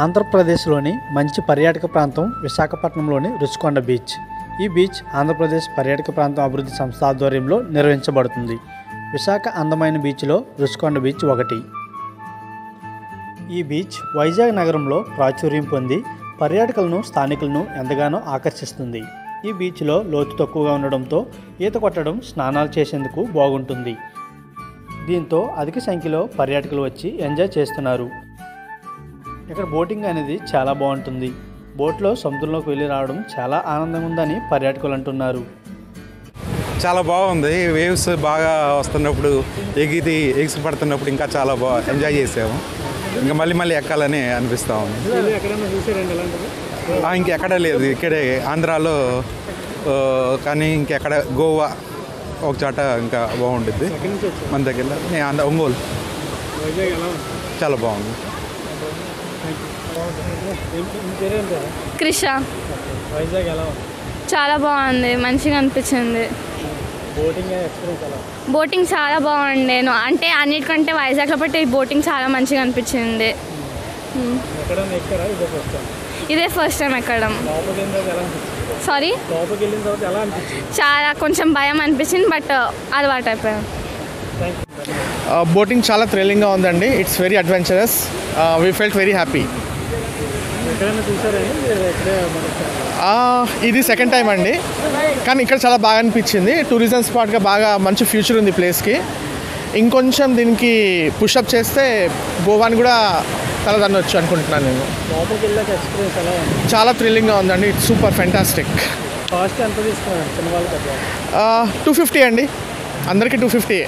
ఆంధ్రప్రదేశ్లోని మంచి పర్యాటక ప్రాంతం విశాఖపట్నంలోని రుషికొండ బీచ్. ఈ బీచ్ ఆంధ్రప్రదేశ్ పర్యాటక ప్రాంతం అభివృద్ధి సంస్థ ఆధ్వర్యంలో నిర్వహించబడుతుంది. విశాఖ అందమైన బీచ్లో రుషికొండ బీచ్ ఒకటి. ఈ బీచ్ వైజాగ్ నగరంలో ప్రాచుర్యం పొంది పర్యాటకులను స్థానికులను ఎంతగానో ఆకర్షిస్తుంది. ఈ బీచ్లో లోతు తక్కువగా ఉండడంతో ఈత కొట్టడం, స్నానాలు చేసేందుకు బాగుంటుంది. దీంతో అధిక సంఖ్యలో పర్యాటకులు వచ్చి ఎంజాయ్ చేస్తున్నారు. ఇక్కడ బోటింగ్ అనేది చాలా బాగుంటుంది. బోట్లో సముద్రంలోకి వెళ్ళి రావడం చాలా ఆనందంగా ఉందని పర్యాటకులు అంటున్నారు. చాలా బాగుంది. వేవ్స్ బాగా వస్తున్నప్పుడు ఎగిసి పడుతున్నప్పుడు ఇంకా చాలా బాగా ఎంజాయ్ చేసాము. ఇంకా మళ్ళీ ఎక్కాలని అనిపిస్తూ ఉంది. ఇంకెక్కడ లేదు, ఇక్కడే ఆంధ్రాలో, కానీ ఇంకెక్కడ గోవా ఒక చోట ఇంకా బాగుంటుంది. మన దగ్గర నేను ఒంగోలు. చాలా బాగుంది. క్రిష. చాలా బాగుంది, మంచిగా అనిపించింది. బోటింగ్ చాలా బాగుండే, అంటే అన్నిటికంటే వైజాగ్లో బట్టి బోటింగ్ చాలా మంచిగా అనిపించింది. ఇదే ఫస్ట్ టైం ఎక్కడం. సారీ, చాలా కొంచెం భయం అనిపించింది, బట్ అలవాటు అయిపోయాం. బోటింగ్ చాలా థ్రిల్లింగ్గా ఉందండి. It's very adventurous. We felt very happy. ఇది సెకండ్ టైం అండి, కానీ ఇక్కడ చాలా బాగా అనిపించింది. టూరిజం స్పాట్గా బాగా మంచి ఫ్యూచర్ ఉంది ప్లేస్కి. ఇంకొంచెం దీనికి పుషప్ చేస్తే గోవాని కూడా తలదన్నొచ్చు అనుకుంటున్నాను నేను. చాలా థ్రిల్లింగ్గా ఉందండి. It's super fantastic. 250 అండి, అందరికీ 250.